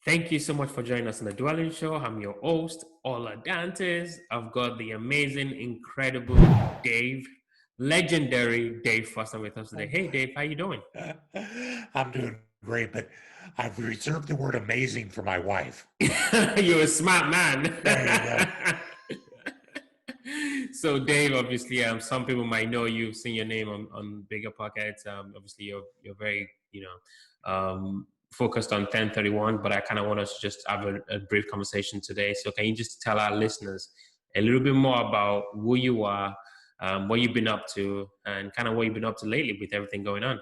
Thank you so much for joining us on the Dwelling Show. I'm your host, Ola Dantes. I've got the amazing, incredible Dave, legendary Dave Foster with us today. Oh Hey, boy. Dave, how you doing? I'm doing great, but I've reserved the word amazing for my wife. You're a smart man. There you go. So, Dave, obviously, some people might know you've seen your name on bigger pockets. Obviously, you're very, focused on 1031, but I kind of want us to just have a brief conversation today. So, can you just tell our listeners a little bit more about who you are, what you've been up to, and kind of what you've been up to lately with everything going on?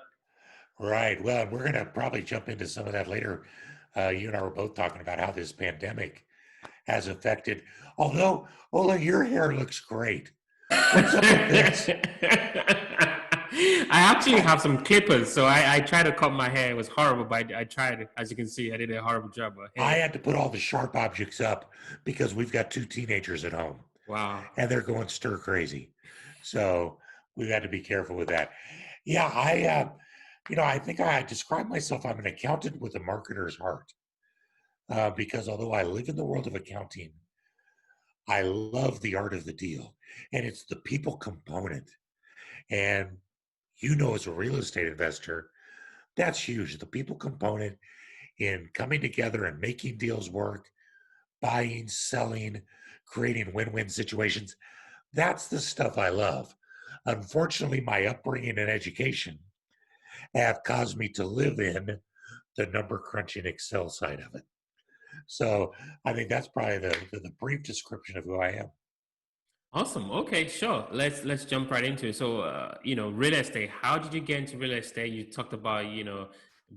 Right. Well, we're going to probably jump into some of that later. You and I were both talking about how this pandemic has affected. Although, Ola, your hair looks great. What's up with this? I actually I, have some clippers, so I tried to cut my hair. It was horrible, but I tried. As you can see, I did a horrible job. But I hey, had to put all the sharp objects up because we've got two teenagers at home wow. and they're going stir crazy. So we've had to be careful with that. Yeah, I think I describe myself, I'm an accountant with a marketer's heart. Because although I live in the world of accounting, I love the art of the deal, and it's the people component. And as a real estate investor, that's huge. The people component in coming together and making deals work, buying, selling, creating win win situations. That's the stuff I love. Unfortunately, my upbringing and education have caused me to live in the number crunching Excel side of it. So I think that's probably the brief description of who I am. Awesome. Okay, sure. Let's jump right into it. So, real estate. How did you get into real estate? You talked about, a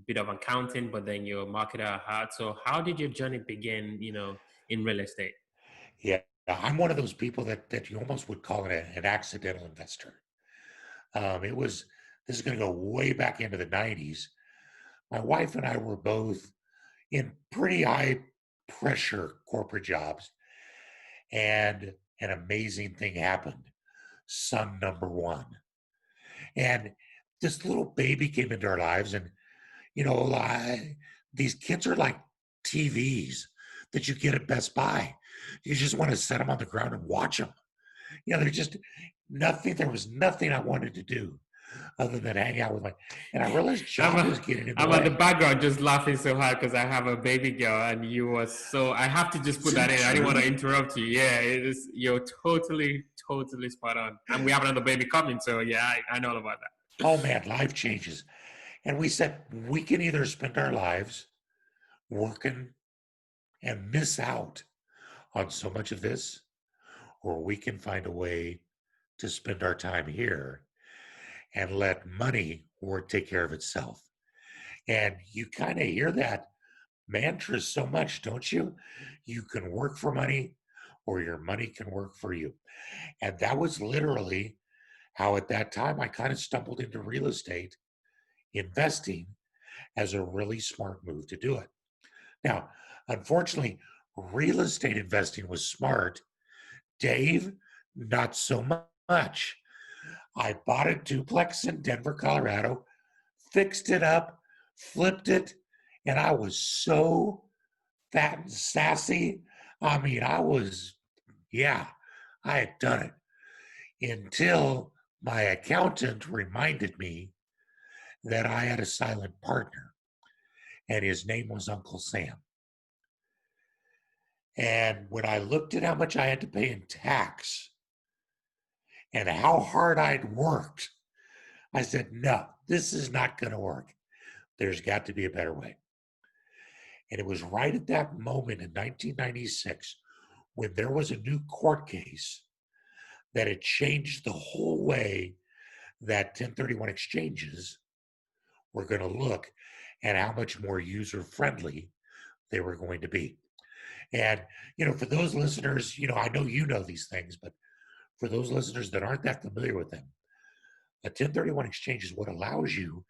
bit of accounting, but then you're a marketer at heart. So, how did your journey begin, in real estate? Yeah, I'm one of those people that you almost would call an accidental investor. It was This is going to go way back into the '90s. My wife and I were both in pretty high pressure corporate jobs, and an amazing thing happened. Son number one, and this little baby came into our lives, and these kids are like TVs that you get at Best Buy. You just want to set them on the ground and watch them. They're just nothing. There was nothing I wanted to do other than hang out with and I realized I'm job was a, getting in the I'm at the way. background just laughing so hard because I have a baby girl, and you were so. I have to just put Isn't that it in. I didn't want to true? interrupt you. Yeah, it is. You're totally, totally spot on. And we have another baby coming, so yeah, I know all about that. Oh man, life changes. And we said we can either spend our lives working and miss out on so much of this, or we can find a way to spend our time here and let money work take care of itself. And you kind of hear that mantra so much, don't you? You can work for money or your money can work for you. And that was literally how at that time I kind of stumbled into real estate investing as a really smart move to do it. Now, unfortunately, real estate investing was smart. Dave, not so much. I bought a duplex in Denver, Colorado, fixed it up, flipped it, and I was so fat and sassy. I mean, yeah, I had done it until my accountant reminded me that I had a silent partner and his name was Uncle Sam. And when I looked at how much I had to pay in tax and how hard I'd worked, I said, no, this is not going to work. There's got to be a better way. And it was right at that moment in 1996 when there was a new court case that had changed the whole way that 1031 exchanges were going to look and how much more user friendly they were going to be. And, for those listeners, I know you know these things, but for those listeners that aren't that familiar with them, a 1031 exchange is what allows you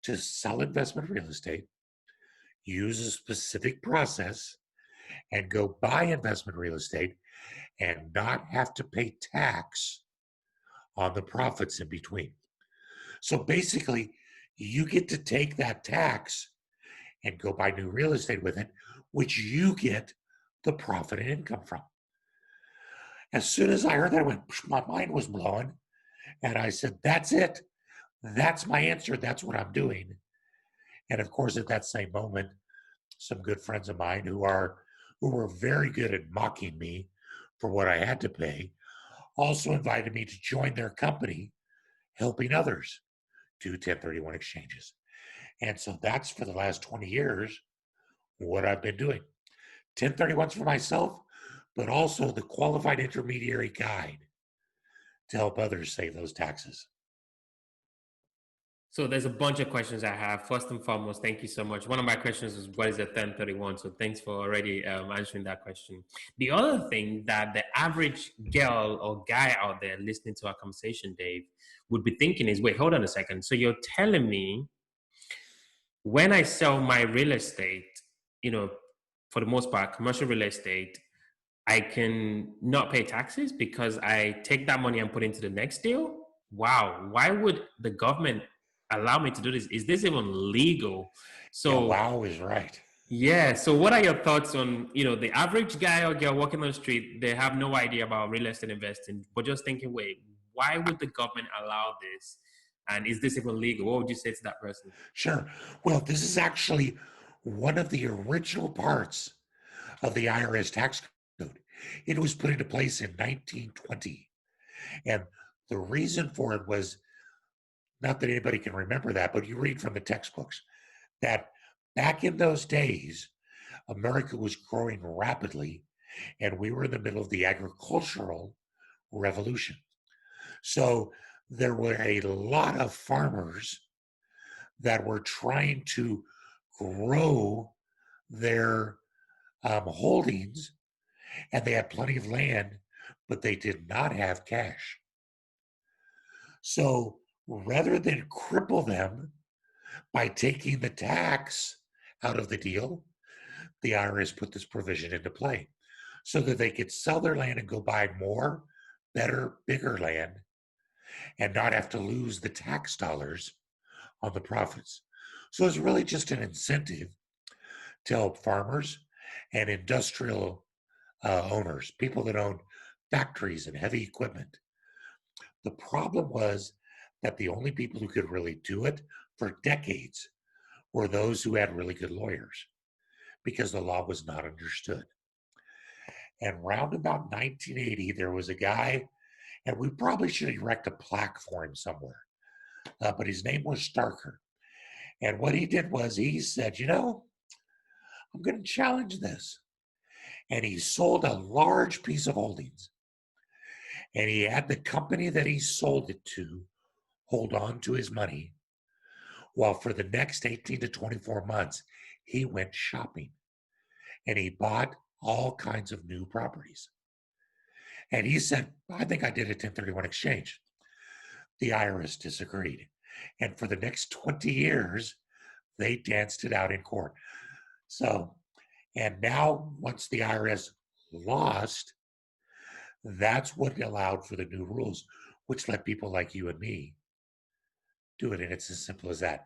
to sell investment real estate, use a specific process, and go buy investment real estate and not have to pay tax on the profits in between. So basically, you get to take that tax and go buy new real estate with it, which you get the profit and income from. As soon as I heard that, I went, my mind was blowing. And I said, that's it. That's my answer. That's what I'm doing. And of course, at that same moment, some good friends of mine who were very good at mocking me for what I had to pay also invited me to join their company, helping others do 1031 exchanges. And so that's for the last 20 years what I've been doing. 1031s for myself, but also the qualified intermediary guide to help others save those taxes. So there's a bunch of questions I have. First and foremost, thank you so much. One of my questions is what is a 1031? So thanks for already answering that question. The other thing that the average girl or guy out there listening to our conversation, Dave, would be thinking is, wait, hold on a second. So you're telling me when I sell my real estate, you know, for the most part, commercial real estate, I can not pay taxes because I take that money and put into the next deal. Wow, why would the government allow me to do this? Is this even legal? Yeah, So wow is right. yeah. So what are your thoughts on, the average guy or girl walking on the street, they have no idea about real estate investing, but just thinking, wait, why would the government allow this? And is this even legal? What would you say to that person? Sure. Well, this is actually one of the original parts of the IRS tax code. It was put into place in 1920. And the reason for it was not that anybody can remember that, but you read from the textbooks that back in those days, America was growing rapidly and we were in the middle of the agricultural revolution. So there were a lot of farmers that were trying to grow their holdings, and they had plenty of land, but they did not have cash. So rather than cripple them by taking the tax out of the deal, the IRS put this provision into play so that they could sell their land and go buy more, better, bigger land and not have to lose the tax dollars on the profits. So it's really just an incentive to help farmers and industrial owners, people that own factories and heavy equipment. The problem was that the only people who could really do it for decades were those who had really good lawyers because the law was not understood. And round about 1980, there was a guy, and we probably should erect a plaque for him somewhere, but his name was Starker. And what he did was he said, I'm going to challenge this. And he sold a large piece of holdings. And he had the company that he sold it to hold on to his money while for the next 18 to 24 months, he went shopping and he bought all kinds of new properties. And he said, I think I did a 1031 exchange. The IRS disagreed. And for the next 20 years, they danced it out in court. So, and now once the IRS lost, that's what allowed for the new rules, which let people like you and me do it. And it's as simple as that.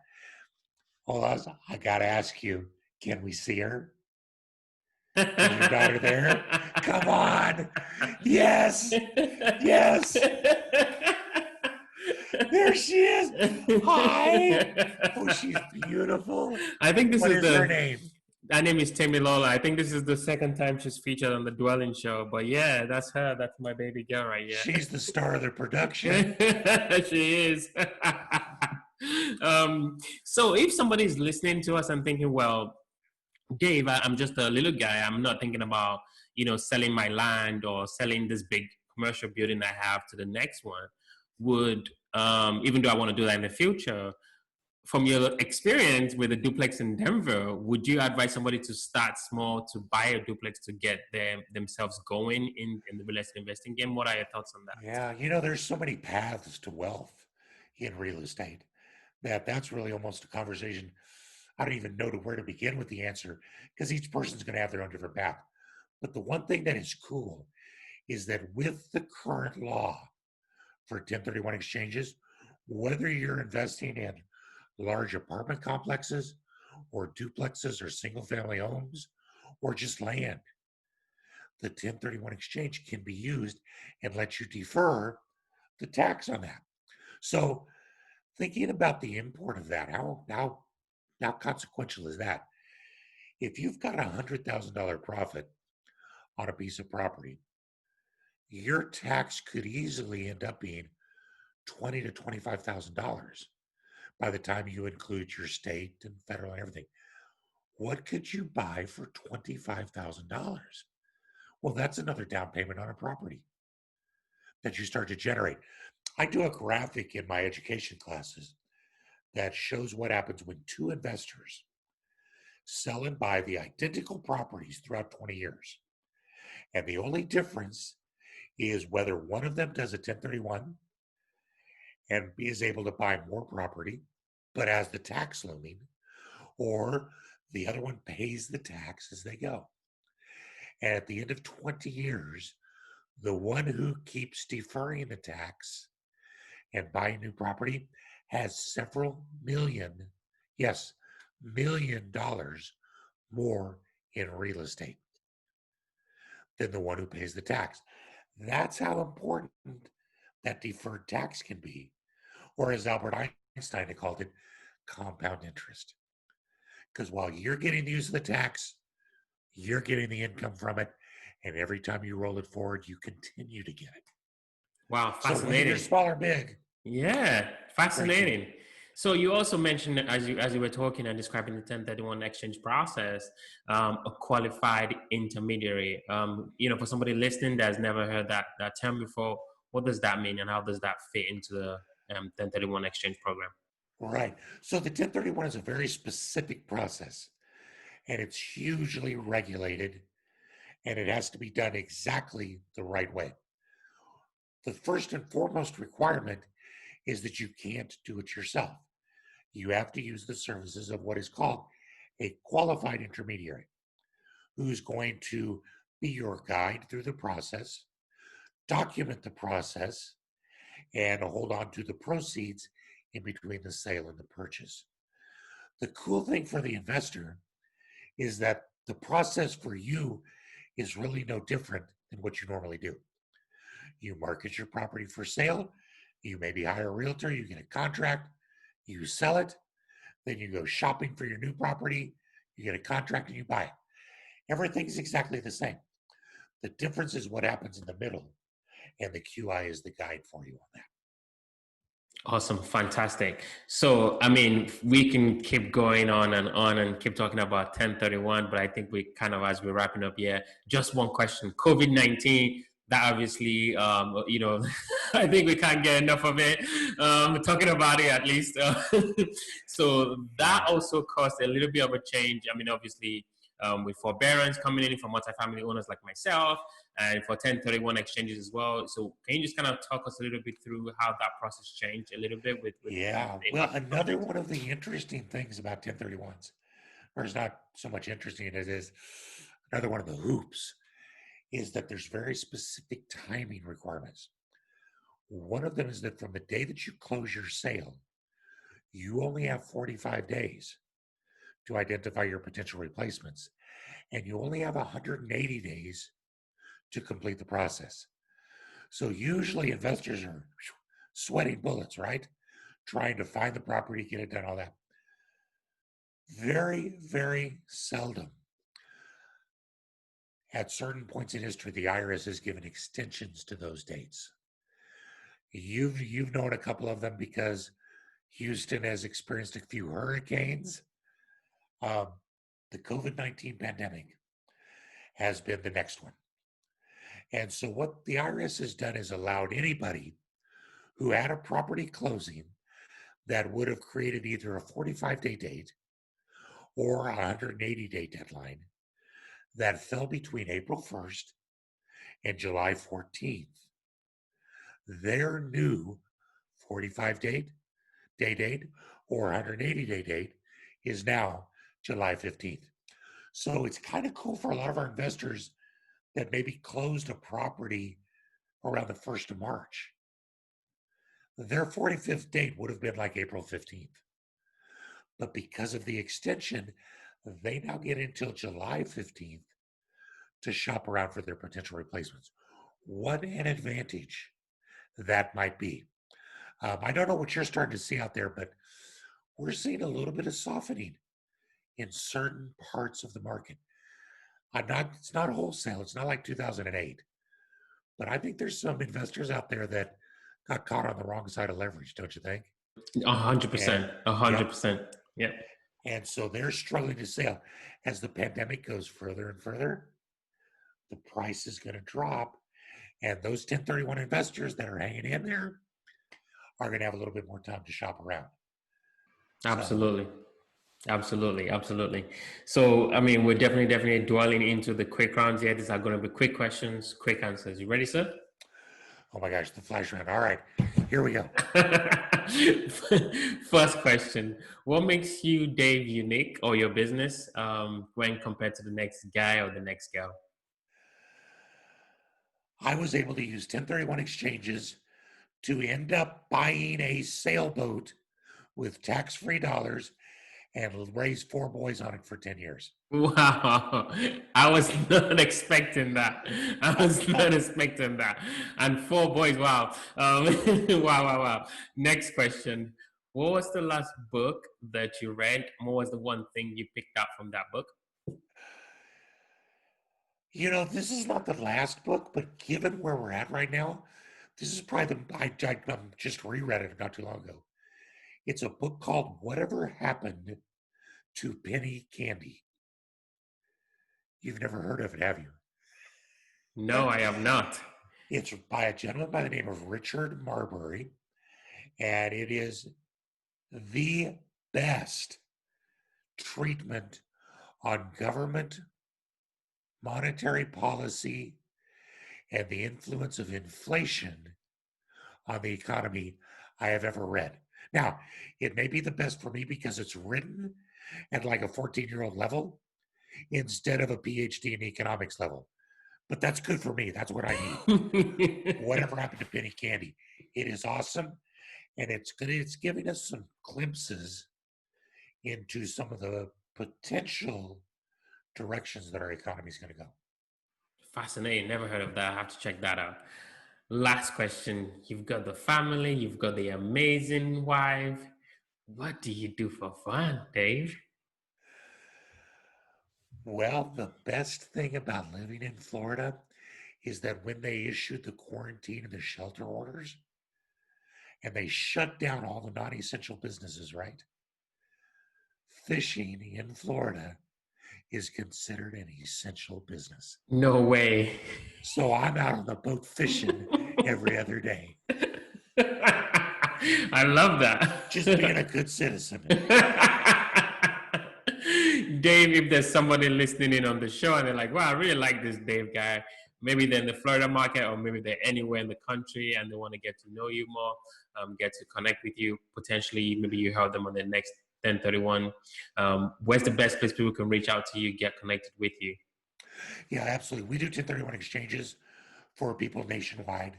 Hold on, I got to ask you, can we see her? Is your daughter there? Come on. Yes. Yes. There she is. Hi. Oh, she's beautiful. I think this What is is her the name? Her name is Temi Lola. I think this is the second time she's featured on the Dwelling Show. But yeah, that's her. That's my baby girl right She's the star of the production. here. She is. So if somebody's listening to us and thinking, well, Dave, I'm just a little guy. I'm not thinking about, selling my land or selling this big commercial building I have to the next one. Would, even though I want to do that in the future, from your experience with a duplex in Denver, would you advise somebody to start small to buy a duplex to get themselves going in the real estate investing game? What are your thoughts on that? Yeah, there's so many paths to wealth in real estate that's really almost a conversation. I don't even know where to begin with the answer because each person's going to have their own different path. But the one thing that is cool is that with the current law for 1031 exchanges, whether you're investing in large apartment complexes or duplexes or single family homes or just land. The 1031 exchange can be used and let you defer the tax on that. So thinking about the import of that, how consequential is that? If you've got $100,000 profit on a piece of property, your tax could easily end up being $20,000 to $25,000 by the time you include your state and federal and everything. What could you buy for $25,000? Well, that's another down payment on a property that you start to generate. I do a graphic in my education classes that shows what happens when two investors sell and buy the identical properties throughout 20 years. And the only difference is whether one of them does a 1031 and is able to buy more property, but has the tax looming, or the other one pays the tax as they go. And at the end of 20 years, the one who keeps deferring the tax and buying new property has several million, yes, $1 million more in real estate than the one who pays the tax. That's how important that deferred tax can be, or as Albert Einstein had called it, compound interest. Because while you're getting the use of the tax, you're getting the income from it. And every time you roll it forward, you continue to get it. Wow, So whether you're fascinating. small or big, Yeah, great tool. fascinating. So you also mentioned as you were talking and describing the 1031 exchange process, a qualified intermediary. For somebody listening that's never heard that term before, what does that mean, and how does that fit into the 1031 exchange program? Right. So the 1031 is a very specific process, and it's hugely regulated, and it has to be done exactly the right way. The first and foremost requirement is that you can't do it yourself. You have to use the services of what is called a qualified intermediary, who's going to be your guide through the process, document the process, and hold on to the proceeds in between the sale and the purchase. The cool thing for the investor is that the process for you is really no different than what you normally do. You market your property for sale, you maybe hire a realtor, you get a contract, you sell it, then you go shopping for your new property, you get a contract and you buy it. Everything's exactly the same. The difference is what happens in the middle, and the QI is the guide for you on that. Awesome, fantastic. So, I mean, we can keep going on and keep talking about 1031, but I think we kind of, as we're wrapping up here, just one question. COVID-19, that obviously, I think we can't get enough of it. Talking about it at least. So that Yeah. also caused a little bit of a change. I mean, obviously, with forbearance coming in for multifamily owners like myself, and for 1031 exchanges as well. So can you just kind of talk us a little bit through how that process changed a little bit with Yeah. the Well, impact of another COVID? one of the interesting things about 1031s, or it's not so much interesting as it is another one of the hoops, is that there's very specific timing requirements. One of them is that from the day that you close your sale, you only have 45 days to identify your potential replacements, and you only have 180 days to complete the process. So usually investors are sweating bullets, right? Trying to find the property, get it done, all that. Very, very seldom at certain points in history, the IRS has given extensions to those dates. You've known a couple of them because Houston has experienced a few hurricanes. Um, the COVID-19 pandemic has been the next one. And so what the IRS has done is allowed anybody who had a property closing that would have created either a 45-day date or a 180-day deadline that fell between April 1st and July 14th. Their new 45-day date or 180-day date is now July 15th. So it's kind of cool for a lot of our investors that maybe closed a property around the 1st of March. Their 45th date would have been like April 15th. But because of the extension, they now get until July 15th to shop around for their potential replacements. What an advantage that might be. I don't know what you're starting to see out there, but we're seeing a little bit of softening in certain parts of the market. It's not wholesale, it's not like 2008, but I think there's some investors out there that got caught on the wrong side of leverage, don't you think? A hundred And percent. A hundred yep. percent. Yep. And so they're struggling to sell. As the pandemic goes further and further, the price is going to drop. And those 1031 investors that are hanging in there are going to have a little bit more time to shop around. So, Absolutely. Absolutely, absolutely. So, I mean, we're definitely dwelling into the quick rounds here. These are going to be quick questions, quick answers. You ready, sir? oh my gosh, the flash round. All right, here we go. First question: what makes you, Dave, unique or your business when compared to the next guy or the next girl? I was able to use 1031 exchanges to end up buying a sailboat with tax free dollars and raise four boys on it for 10 years. Wow, I was not expecting that. I was not expecting that. And four boys, wow. Wow. Next question. What was the last book that you read? What was the one thing you picked up from that book? You know, this is not the last book, but given where we're at right now, this is probably I just reread it not too long ago. It's a book called Whatever Happened to Penny Candy. You've never heard of it, have you? No, I have not. It's by a gentleman by the name of Richard Marbury, and it is the best treatment on government, monetary policy, and the influence of inflation on the economy I have ever read. Now, it may be the best for me because it's written at like a 14-year-old level instead of a PhD in economics level. But that's good for me. That's what I need. Whatever happened to Penny Candy? It is awesome. And it's good. It's giving us some glimpses into some of the potential directions that our economy is going to go. Fascinating. Never heard of that. I have to check that out. Last question. You've got the family, you've got the amazing wife. What do you do for fun, Dave? Well, the best thing about living in Florida is that when they issued the quarantine and the shelter orders and they shut down all the non essential businesses, right? Fishing in Florida is considered an essential business. No way. So I'm out on the boat fishing every other day, I love that. just being a good citizen. Dave, if there's somebody listening in on the show and they're like, wow, I really like this Dave guy, maybe they're in the Florida market or maybe they're anywhere in the country and they want to get to know you more, get to connect with you, potentially, maybe you help them on their next 1031. Where's the best place people can reach out to you, get connected with you? Yeah, absolutely. We do 1031 exchanges for people nationwide.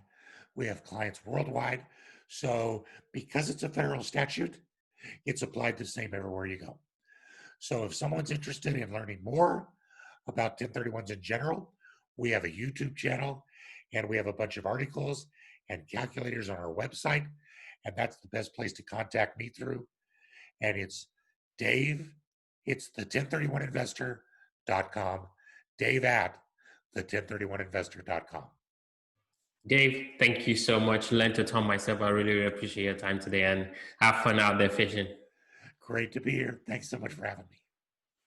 We have clients worldwide. So because it's a federal statute, it's applied the same everywhere you go. So if someone's interested in learning more about 1031s in general, we have a YouTube channel and we have a bunch of articles and calculators on our website. And that's the best place to contact me through. And it's Dave, it's the 1031investor.com, Dave at the 1031investor.com. Dave, thank you so much. Learned a ton myself. I really appreciate your time today and have fun out there fishing. Great to be here. Thanks so much for having me.